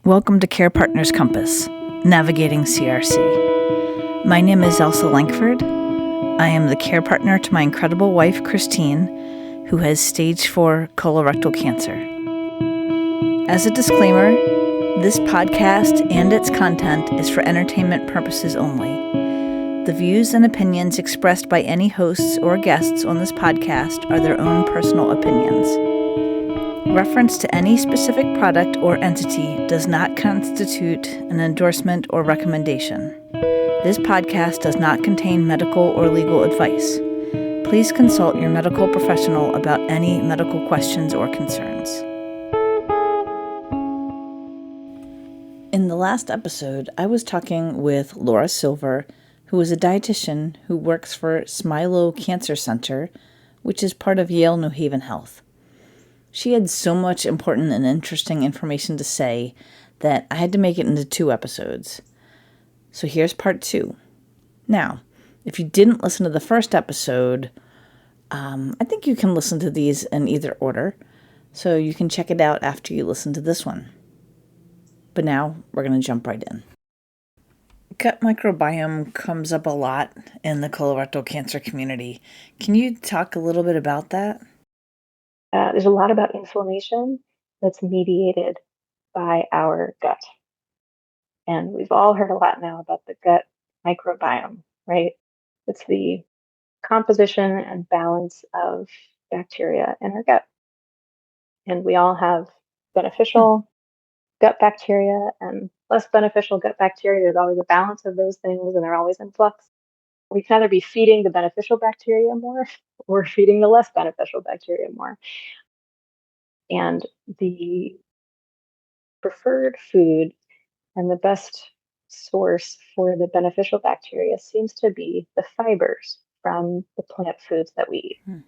Welcome to Care Partners Compass, Navigating CRC. My name is Elsa Lankford. I am the care partner to my incredible wife, Christine, who has stage 4 colorectal cancer. As a disclaimer, this podcast and its content is for entertainment purposes only. The views and opinions expressed by any hosts or guests on this podcast are their own personal opinions. Reference to any specific product or entity does not constitute an endorsement or recommendation. This podcast does not contain medical or legal advice. Please consult your medical professional about any medical questions or concerns. In the last episode, I was talking with Lora Silver, who is a dietitian who works for Smilow Cancer Center, which is part of Yale New Haven Health. She had so much important and interesting information to say that I had to make it into 2 episodes. So here's part 2. Now, if you didn't listen to the first episode, I think you can listen to these in either order, so you can check it out after you listen to this one. But now we're going to jump right in. Gut microbiome comes up a lot in the colorectal cancer community. Can you talk a little bit about that? There's a lot about inflammation that's mediated by our gut. And we've all heard a lot now about the gut microbiome, right? It's the composition and balance of bacteria in our gut. And we all have beneficial gut bacteria and less beneficial gut bacteria. There's always a balance of those things, and they're always in flux. We can either be feeding the beneficial bacteria more or feeding the less beneficial bacteria more. And the preferred food and the best source for the beneficial bacteria seems to be the fibers from the plant foods that we eat.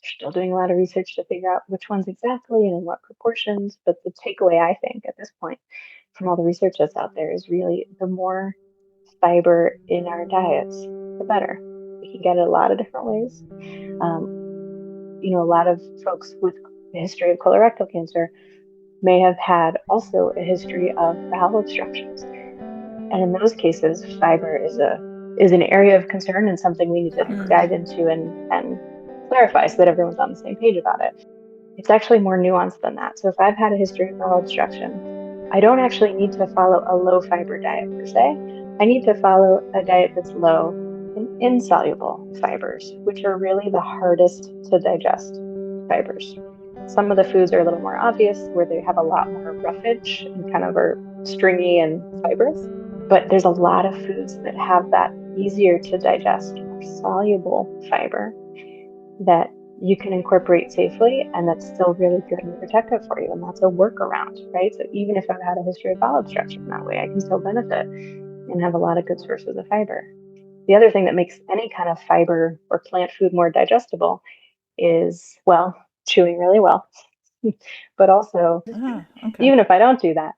Still doing a lot of research to figure out which ones exactly and in what proportions, but the takeaway, I think, at this point from all the research that's out there is really the more fiber in our diets, the better. We can get it a lot of different ways. A lot of folks with a history of colorectal cancer may have had also a history of bowel obstructions. And in those cases, fiber is an area of concern and something we need to dive into and clarify so that everyone's on the same page about it. It's actually more nuanced than that. So if I've had a history of bowel obstruction, I don't actually need to follow a low fiber diet per se. I need to follow a diet that's low in insoluble fibers, which are really the hardest to digest fibers. Some of the foods are a little more obvious, where they have a lot more roughage and kind of are stringy and fibrous. But there's a lot of foods that have that easier to digest, more soluble fiber that you can incorporate safely, and that's still really good and protective for you. And that's a workaround, right? So even if I've had a history of bowel obstruction that way, I can still benefit and have a lot of good sources of fiber. The other thing that makes any kind of fiber or plant food more digestible is, chewing really well. But also, even if I don't do that,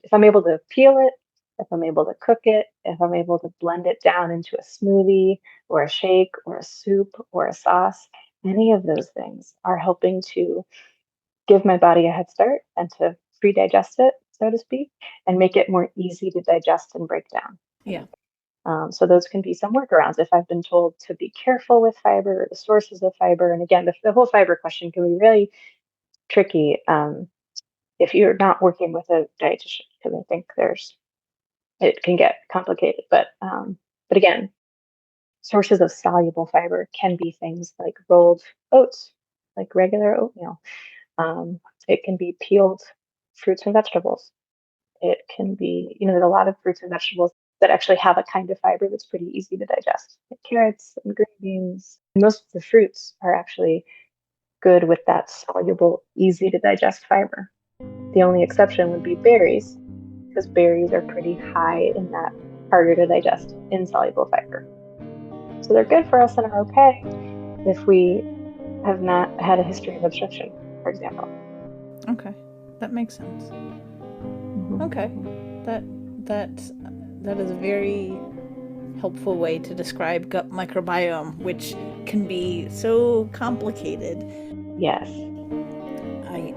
if I'm able to peel it, if I'm able to cook it, if I'm able to blend it down into a smoothie or a shake or a soup or a sauce, any of those things are helping to give my body a head start and to pre-digest it, so to speak, and make it more easy to digest and break down. Yeah. So those can be some workarounds if I've been told to be careful with fiber or the sources of fiber. And again, the whole fiber question can be really tricky if you're not working with a dietitian, because I think it can get complicated. But again, sources of soluble fiber can be things like rolled oats, like regular oatmeal. It can be peeled fruits and vegetables. It can be, there's a lot of fruits and vegetables that actually have a kind of fiber that's pretty easy to digest, like carrots and green beans. Most of the fruits are actually good with that soluble, easy to digest fiber. The only exception would be berries, because berries are pretty high in that harder to digest, insoluble fiber. So they're good for us and are okay if we have not had a history of obstruction, for example. Okay, that makes sense. Mm-hmm. Okay, that is a very helpful way to describe gut microbiome, which can be so complicated. Yes.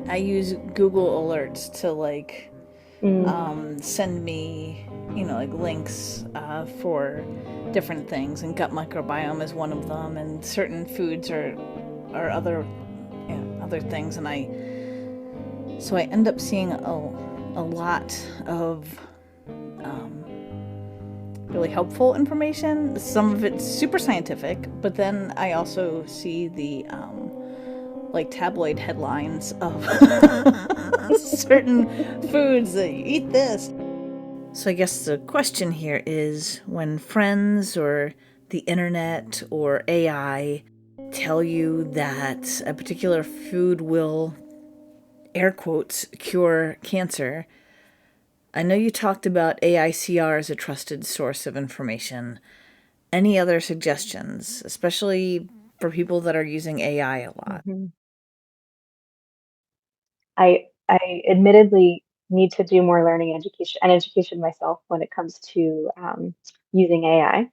I use Google Alerts to like send me, like links for different things, and gut microbiome is one of them, and certain foods are other things, and I end up seeing a lot of really helpful information. Some of it's super scientific, but then I also see the like tabloid headlines of certain foods that you eat this. So I guess the question here is, when friends or the internet or AI tell you that a particular food will, air quotes, cure cancer. I know you talked about AICR as a trusted source of information. Any other suggestions, especially for people that are using AI a lot? I admittedly need to do more learning education myself when it comes to using AI.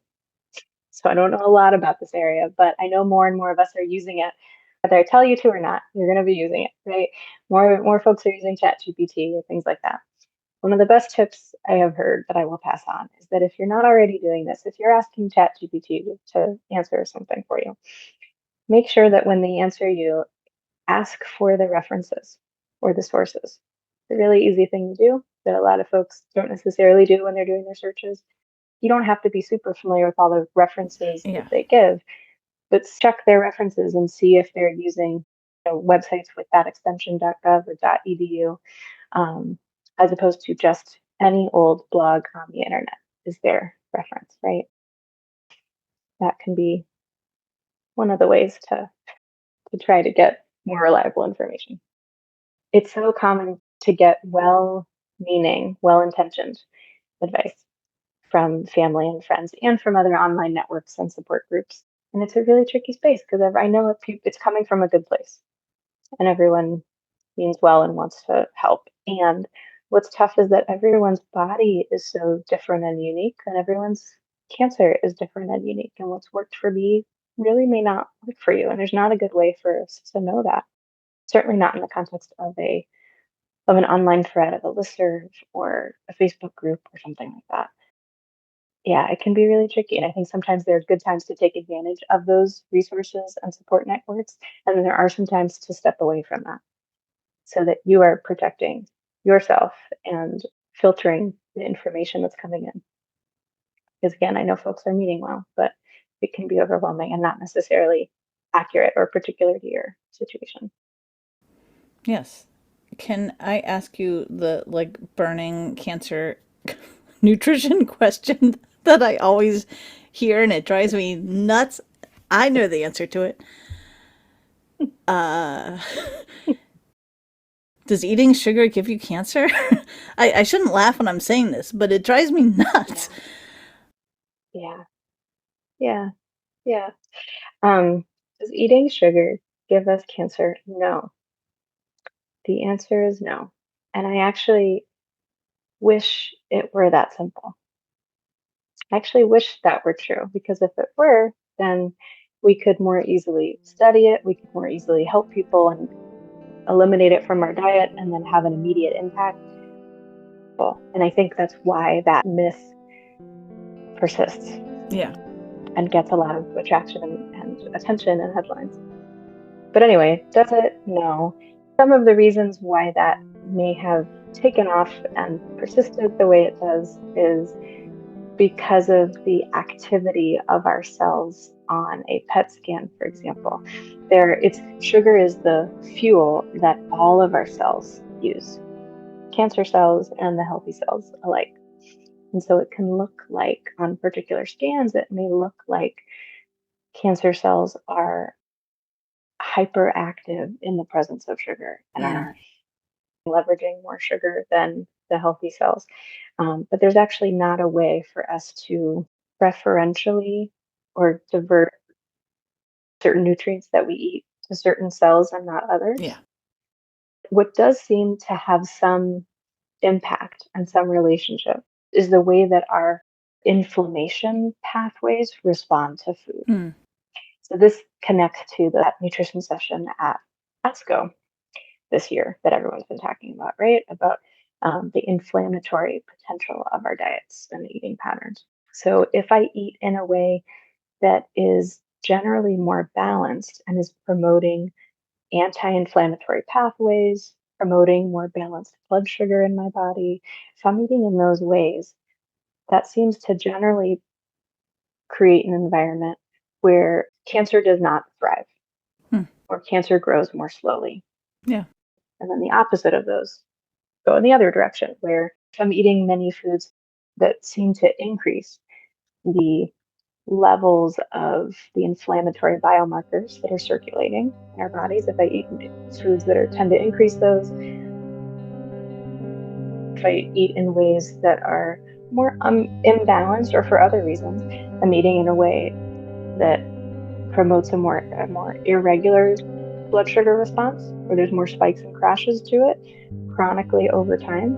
So I don't know a lot about this area, but I know more and more of us are using it. Whether I tell you to or not, you're going to be using it, right? More folks are using ChatGPT and things like that. One of the best tips I have heard that I will pass on is that if you're not already doing this, if you're asking ChatGPT to answer something for you, make sure that when they answer you, ask for the references or the sources. It's a really easy thing to do that a lot of folks don't necessarily do when they're doing their searches. You don't have to be super familiar with all the references that they give, but check their references and see if they're using websites with that extension .gov or .edu, as opposed to just any old blog on the internet is their reference, right? That can be one of the ways to try to get more reliable information. It's so common to get well-meaning, well-intentioned advice from family and friends and from other online networks and support groups. And it's a really tricky space because I know it's coming from a good place and everyone means well and wants to help. And what's tough is that everyone's body is so different and unique, and everyone's cancer is different and unique. And what's worked for me really may not work for you. And there's not a good way for us to know that. Certainly not in the context of an online thread, of a listserv or a Facebook group or something like that. Yeah, it can be really tricky. And I think sometimes there are good times to take advantage of those resources and support networks. And then there are some times to step away from that so that you are protecting yourself and filtering the information that's coming in. Because again, I know folks are meaning well, but it can be overwhelming and not necessarily accurate or particular to your situation. Yes. Can I ask you the burning cancer nutrition question that I always hear and it drives me nuts? I know the answer to it. Does eating sugar give you cancer? I shouldn't laugh when I'm saying this, but it drives me nuts. Yeah. Yeah. Yeah. Does eating sugar give us cancer? No. The answer is no. And I actually wish it were that simple. I actually wish that were true, because if it were, then we could more easily study it, we could more easily help people and eliminate it from our diet and then have an immediate impact. And I think that's why that myth persists. Yeah. And gets a lot of attraction and attention and headlines. But anyway, does it? No. Some of the reasons why that may have taken off and persisted the way it does is because of the activity of our cells on a PET scan, for example. Sugar is the fuel that all of our cells use, cancer cells and the healthy cells alike. And so it can look like, on particular scans, it may look like cancer cells are hyperactive in the presence of sugar and are leveraging more sugar than the healthy cells. But there's actually not a way for us to preferentially or divert certain nutrients that we eat to certain cells and not others. Yeah. What does seem to have some impact and some relationship is the way that our inflammation pathways respond to food. So this connects to that nutrition session at ASCO, this year that everyone's been talking about, right? About the inflammatory potential of our diets and eating patterns. So if I eat in a way that is generally more balanced and is promoting anti-inflammatory pathways, promoting more balanced blood sugar in my body, if I'm eating in those ways, that seems to generally create an environment where cancer does not thrive or cancer grows more slowly. Yeah. And then the opposite of those go in the other direction, where if I'm eating many foods that seem to increase the levels of the inflammatory biomarkers that are circulating in our bodies, if I eat foods that tend to increase those, if I eat in ways that are more imbalanced or for other reasons, I'm eating in a way that promotes a more irregular blood sugar response, where there's more spikes and crashes to it chronically over time.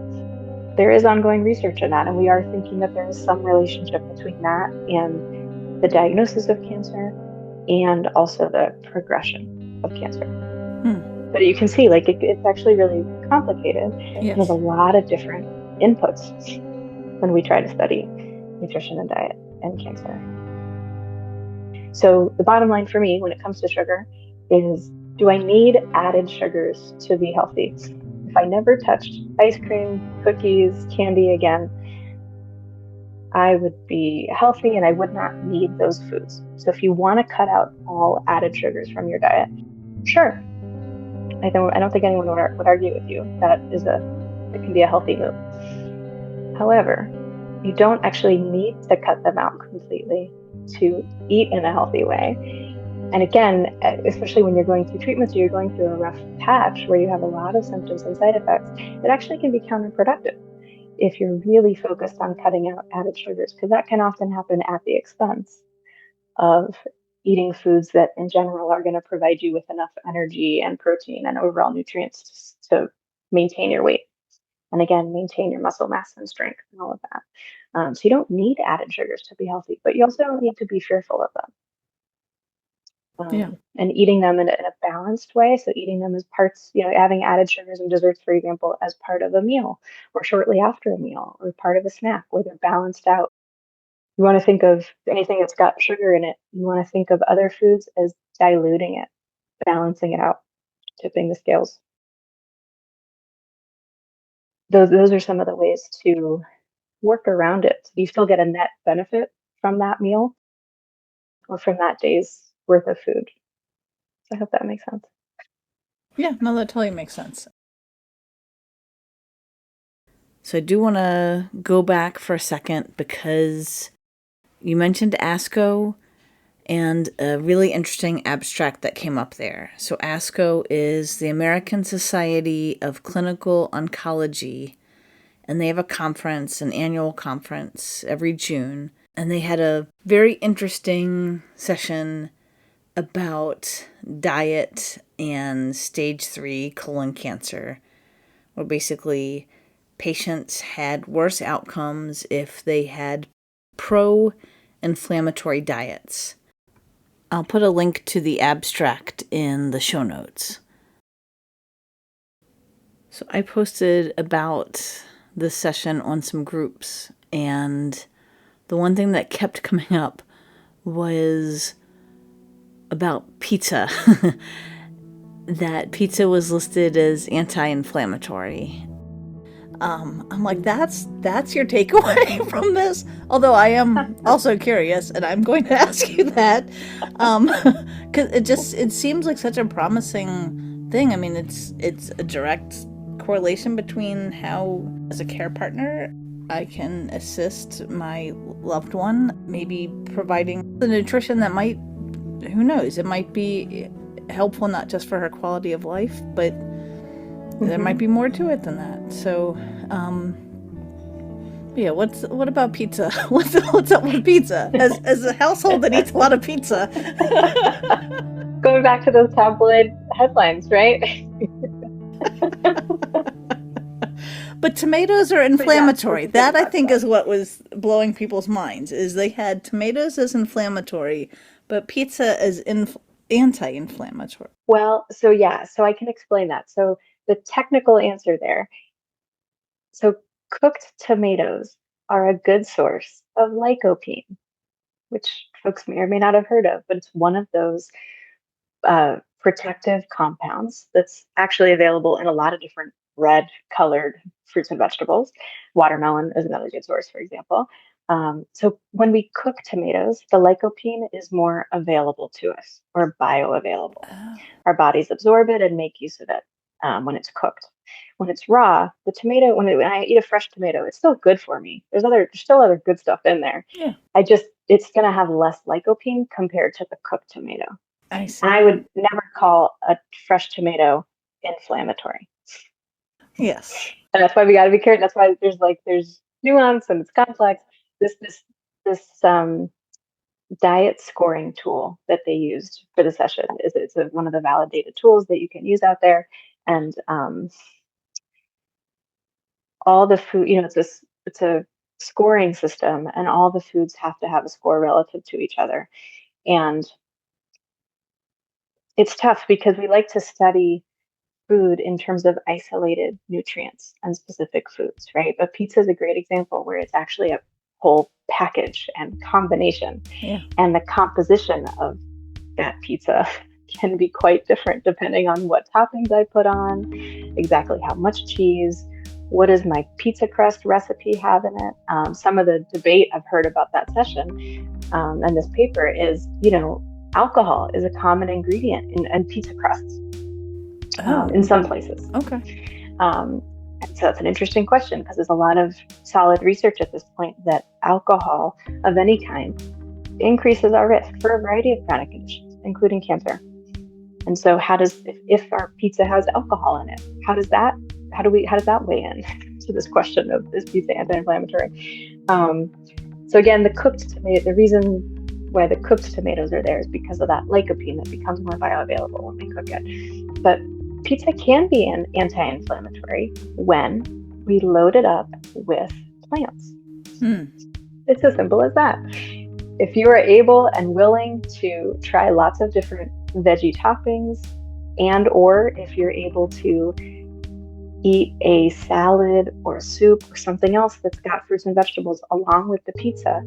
There is ongoing research in that, and we are thinking that there is some relationship between that and the diagnosis of cancer and also the progression of cancer. But you can see, like, it's actually really complicated. Yes. There's a lot of different inputs when we try to study nutrition and diet and cancer. So the bottom line for me when it comes to sugar is, do I need added sugars to be healthy? If I never touched ice cream, cookies, candy again, I would be healthy and I would not need those foods. So if you want to cut out all added sugars from your diet, sure. I don't think anyone would argue with you that it can be a healthy move. However, you don't actually need to cut them out completely to eat in a healthy way. And again, especially when you're going through treatments or you're going through a rough patch where you have a lot of symptoms and side effects, it actually can be counterproductive if you're really focused on cutting out added sugars, because that can often happen at the expense of eating foods that in general are going to provide you with enough energy and protein and overall nutrients to maintain your weight. And again, maintain your muscle mass and strength and all of that. So you don't need added sugars to be healthy, but you also don't need to be fearful of them. And eating them in a balanced way. So eating them as parts, having added sugars and desserts, for example, as part of a meal or shortly after a meal or part of a snack where they're balanced out. You want to think of anything that's got sugar in it. You want to think of other foods as diluting it, balancing it out, tipping the scales. Those are some of the ways to work around it. You still get a net benefit from that meal or from that day's worth of food. I hope that makes sense. Yeah, no, that totally makes sense. So I do want to go back for a second because you mentioned ASCO and a really interesting abstract that came up there. So ASCO is the American Society of Clinical Oncology, and they have a conference, an annual conference every June. And they had a very interesting session about diet and stage 3 colon cancer, where basically patients had worse outcomes if they had pro-inflammatory diets. I'll put a link to the abstract in the show notes. So I posted about this session on some groups, and the one thing that kept coming up was about pizza. That pizza was listed as anti-inflammatory. I'm like, that's your takeaway from this? Although I am also curious, and I'm going to ask you that. Because it seems like such a promising thing. I mean, it's a direct correlation between how, as a care partner, I can assist my loved one, maybe providing the nutrition that might, who knows, it might be helpful not just for her quality of life, but there might be more to it than that. So, what about pizza? What's up with pizza? As a household that eats a lot of pizza. Going back to those tabloid headlines, right? But tomatoes are inflammatory. That, I think, is what was blowing people's minds, is they had tomatoes as inflammatory, but pizza as anti-inflammatory. Well, so I can explain that. So the technical answer there. So cooked tomatoes are a good source of lycopene, which folks may or may not have heard of, but it's one of those protective compounds that's actually available in a lot of different red colored fruits and vegetables. Watermelon is another good source, for example. So when we cook tomatoes, the lycopene is more available to us, or bioavailable. Our bodies absorb it and make use of it when it's cooked. When it's raw, the tomato, when I eat a fresh tomato, it's still good for me. There's still other good stuff in there. Yeah. It's going to have less lycopene compared to the cooked tomato. I see. And I would never call a fresh tomato inflammatory. Yes. And that's why we got to be careful. That's why there's nuance and it's complex. This diet scoring tool that they used for the session it's one of the validated tools that you can use out there. And all the food, it's a scoring system, and all the foods have to have a score relative to each other. And it's tough because we like to study food in terms of isolated nutrients and specific foods, right? But pizza is a great example where it's actually a whole package and combination. Yeah. And the composition of that pizza can be quite different depending on what toppings I put on, exactly how much cheese, what does my pizza crust recipe have in it. Some of the debate I've heard about that session and this paper is, alcohol is a common ingredient in pizza crusts. In some places. Okay. So that's an interesting question because there's a lot of solid research at this point that alcohol of any kind increases our risk for a variety of chronic conditions, including cancer. And so if our pizza has alcohol in it, how does that weigh in to this question of is pizza anti-inflammatory? So again, the reason why the cooked tomatoes are there is because of that lycopene that becomes more bioavailable when we cook it. But pizza can be an anti-inflammatory when we load it up with plants. It's as simple as that. If you are able and willing to try lots of different veggie toppings, and or if you're able to eat a salad or a soup or something else that's got fruits and vegetables along with the pizza,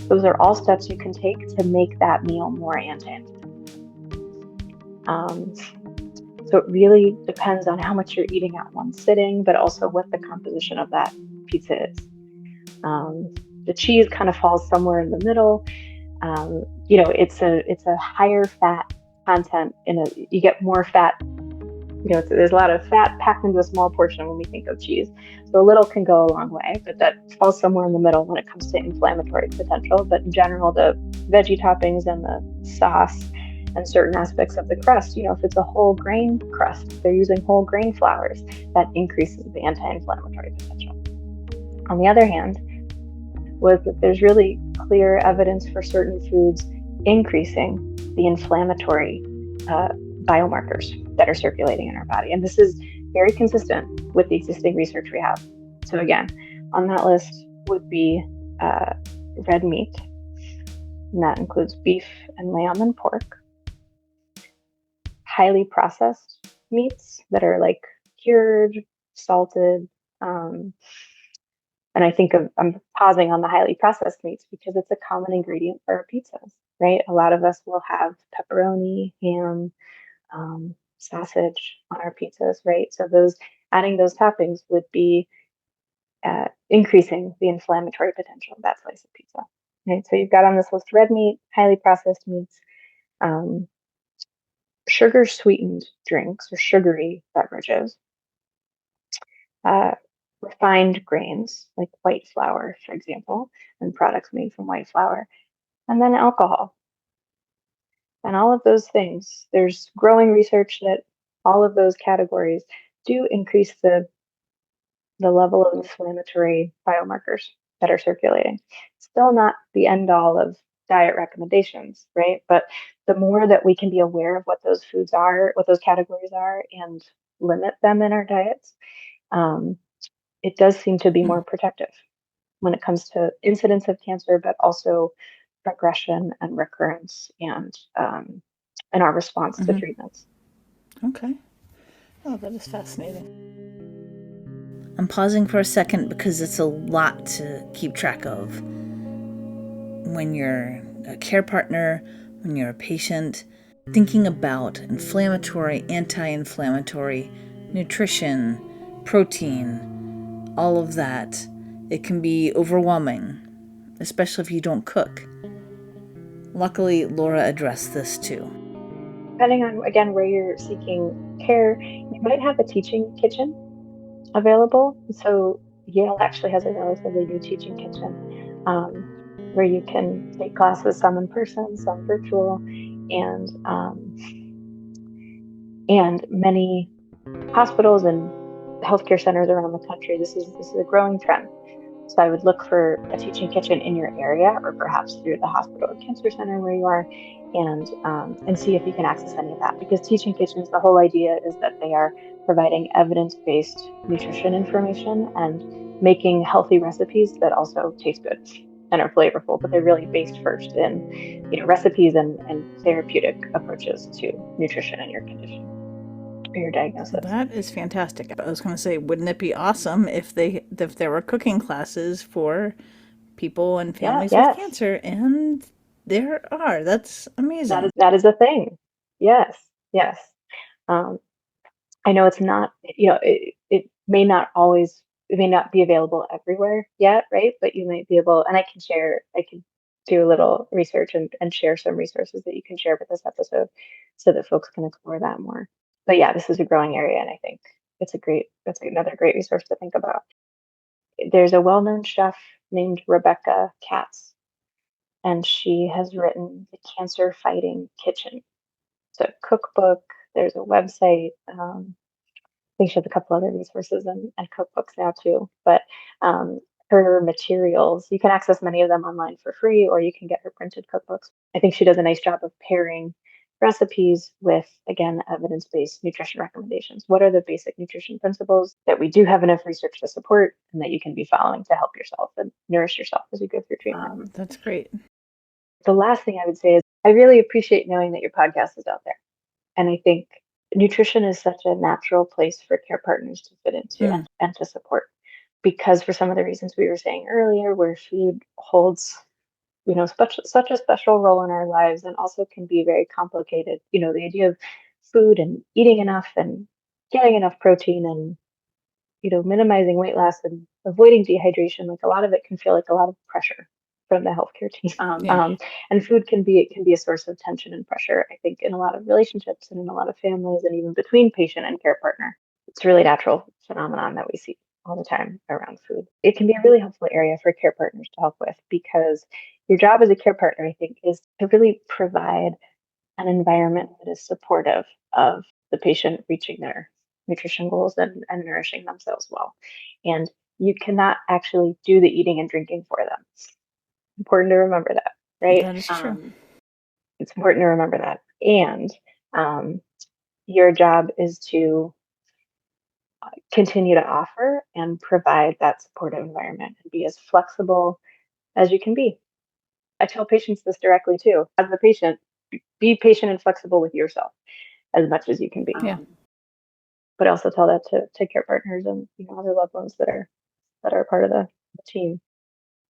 those are all steps you can take to make that meal more anti-inflammatory. So it really depends on how much you're eating at one sitting, but also what the composition of that pizza is. The cheese kind of falls somewhere in the middle. It's a higher fat content you get more fat. There's a lot of fat packed into a small portion when we think of cheese. So a little can go a long way, but that falls somewhere in the middle when it comes to inflammatory potential. But in general, the veggie toppings and the sauce and certain aspects of the crust, if it's a whole grain crust, they're using whole grain flours, that increases the anti-inflammatory potential. On the other hand, there's really clear evidence for certain foods increasing the inflammatory biomarkers that are circulating in our body. And this is very consistent with the existing research we have. So again, on that list would be red meat, and that includes beef and lamb and pork. Highly processed meats that are like cured, salted, and I'm pausing on the highly processed meats because it's a common ingredient for our pizzas, right? A lot of us will have pepperoni, ham, sausage on our pizzas, right? So adding those toppings would be increasing the inflammatory potential of that slice of pizza. Right? So you've got on this list red meat, highly processed meats, sugar sweetened drinks or sugary beverages, refined grains like white flour, for example, and products made from white flour, and then alcohol. And all of those things, there's growing research that all of those categories do increase the level of inflammatory biomarkers that are circulating. Still not the end all of diet recommendations, right? But the more that we can be aware of what those foods are, what those categories are, and limit them in our diets, it does seem to be more protective when it comes to incidence of cancer, but also progression and recurrence and our response to treatments. Okay. Oh, that is fascinating. I'm pausing for a second because it's a lot to keep track of. When you're a care partner, when you're a patient, thinking about inflammatory, anti-inflammatory, nutrition, protein, all of that, it can be overwhelming, especially if you don't cook. Luckily, Lora addressed this too. Depending on, again, where you're seeking care, you might have a teaching kitchen available. So Yale actually has a relatively new teaching kitchen where you can take classes, some in person, some virtual, and many hospitals and healthcare centers around the country. This is a growing trend. So I would look for a teaching kitchen in your area, or perhaps through the hospital or cancer center where you are, and see if you can access any of that. Because teaching kitchens, the whole idea is that they are providing evidence-based nutrition information and making healthy recipes that also taste good and are flavorful, but they're really based first in, recipes and therapeutic approaches to nutrition and your condition or your diagnosis. That is fantastic. I was going to say, wouldn't it be awesome if there were cooking classes for people and families with cancer? And there are. That's amazing. That is a thing. Yes, yes. I know it's not, it may not always, it may not be available everywhere yet, right? But you might be able, and I can do a little research and share some resources that you can share with this episode so that folks can explore that more. But yeah, this is a growing area, and I think that's another great resource to think about. There's a well-known chef named Rebecca Katz, and she has written The Cancer Fighting Kitchen. It's a cookbook. There's a website. I think she has a couple other resources and cookbooks now too. But her materials, you can access many of them online for free, or you can get her printed cookbooks. I think she does a nice job of pairing recipes with, again, evidence-based nutrition recommendations. What are the basic nutrition principles that we do have enough research to support and that you can be following to help yourself and nourish yourself as you go through treatment? That's great. The last thing I would say is I really appreciate knowing that your podcast is out there. And I think nutrition is such a natural place for care partners to fit into and to support. Because for some of the reasons we were saying earlier, where food holds, such a special role in our lives and also can be very complicated. The idea of food and eating enough and getting enough protein and, minimizing weight loss and avoiding dehydration, like a lot of it can feel like a lot of pressure from the healthcare team. And food can be a source of tension and pressure, I think, in a lot of relationships and in a lot of families and even between patient and care partner. It's a really natural phenomenon that we see all the time around food. It can be a really helpful area for care partners to help with, because your job as a care partner, I think, is to really provide an environment that is supportive of the patient reaching their nutrition goals and nourishing themselves well. And you cannot actually do the eating and drinking for them. Important to remember that, right? That is true. It's important to remember that. And your job is to continue to offer and provide that supportive environment and be as flexible as you can be. I tell patients this directly too. As a patient, be patient and flexible with yourself as much as you can be. But also tell that to care partners and other loved ones that are part of the team.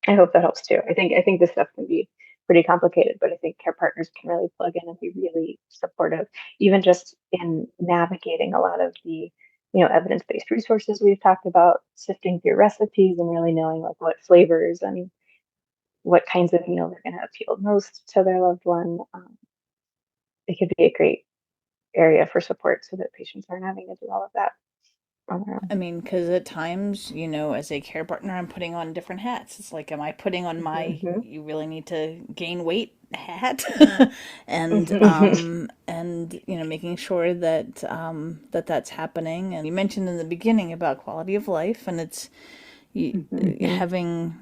I hope that helps too. I think this stuff can be pretty complicated, but I think care partners can really plug in and be really supportive, even just in navigating a lot of the evidence-based resources we've talked about, sifting through recipes and really knowing like what flavors and what kinds of meals are going to appeal most to their loved one. It could be a great area for support so that patients aren't having to do all of that on their own. I mean, because at times, as a care partner, I'm putting on different hats. It's like, am I putting on my you really need to gain weight hat, and making sure that that's happening. And you mentioned in the beginning about quality of life, and it's having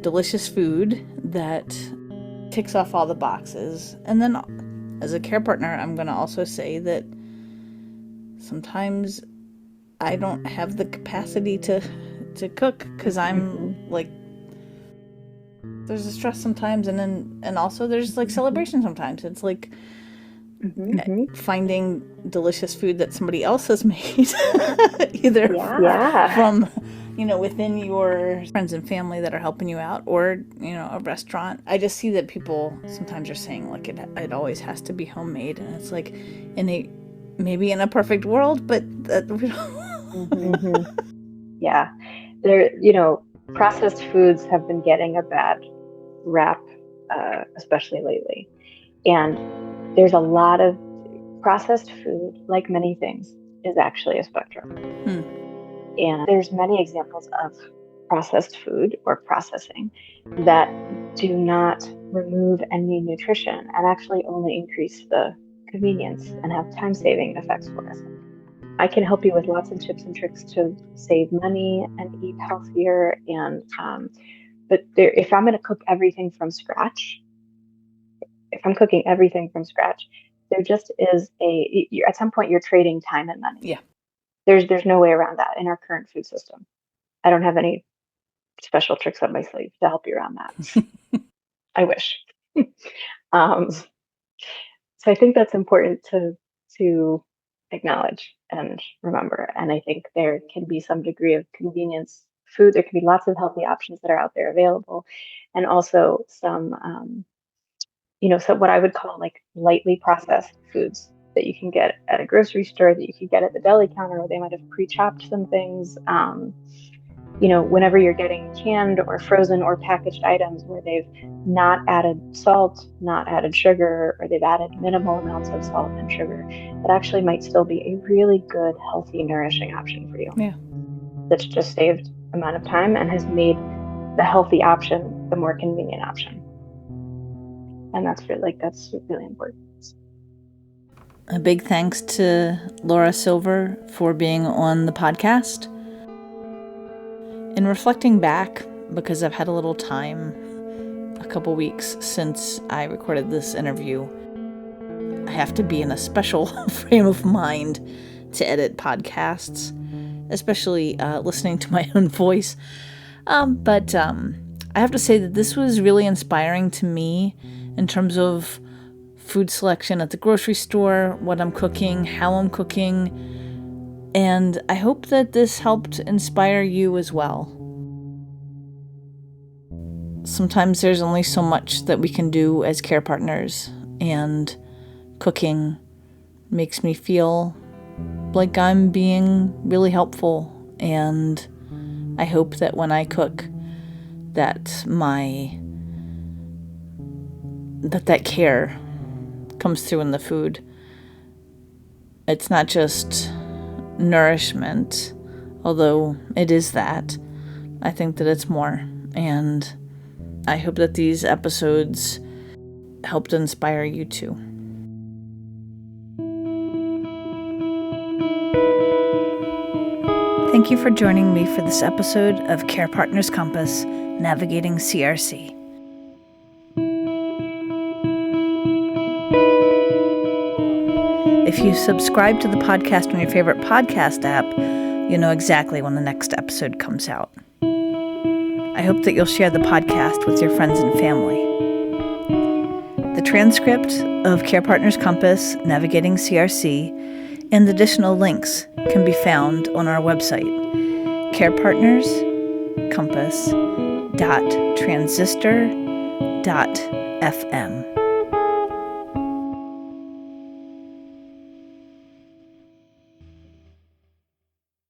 delicious food that ticks off all the boxes. And then, as a care partner, I'm going to also say that sometimes I don't have the capacity to cook because I'm like, there's a stress sometimes, and also there's like celebration sometimes. It's like finding delicious food that somebody else has made, either from, within your friends and family that are helping you out, or, a restaurant. I just see that people sometimes are saying, like, it always has to be homemade. And it's like, maybe in a perfect world, but we don't. Yeah. Processed foods have been getting a bad rap, especially lately. And there's a lot of processed food, like many things, is actually a spectrum. And there's many examples of processed food or processing that do not remove any nutrition and actually only increase the convenience and have time-saving effects for us. I can help you with lots of tips and tricks to save money and eat healthier. And but if I'm going to cook everything from scratch, there just is at some point you're trading time and money. Yeah. There's no way around that in our current food system. I don't have any special tricks up my sleeve to help you around that. I wish. So I think that's important to acknowledge and remember. And I think there can be some degree of convenience food. There can be lots of healthy options that are out there available, and also some so what I would call like lightly processed foods that you can get at a grocery store, that you can get at the deli counter, or they might have pre-chopped some things. Whenever you're getting canned or frozen or packaged items where they've not added salt, not added sugar, or they've added minimal amounts of salt and sugar, that actually might still be a really good, healthy, nourishing option for you. Yeah. That's just saved amount of time and has made the healthy option the more convenient option. And that's really important. A big thanks to Lora Silver for being on the podcast. In reflecting back, because I've had a little time, a couple weeks since I recorded this interview, I have to be in a special frame of mind to edit podcasts, especially listening to my own voice. But I have to say that this was really inspiring to me in terms of food selection at the grocery store, what I'm cooking, how I'm cooking, and I hope that this helped inspire you as well. Sometimes there's only so much that we can do as care partners, and cooking makes me feel like I'm being really helpful, and I hope that when I cook that that care comes through in the food. It's not just nourishment, although it is that. I think that it's more, and I hope that these episodes helped inspire you too. Thank you for joining me for this episode of Care Partners Compass, Navigating CRC. If you subscribe to the podcast on your favorite podcast app, you know exactly when the next episode comes out. I hope that you'll share the podcast with your friends and family. The transcript of Care Partners Compass, Navigating CRC, and additional links can be found on our website, carepartnerscompass.transistor.fm.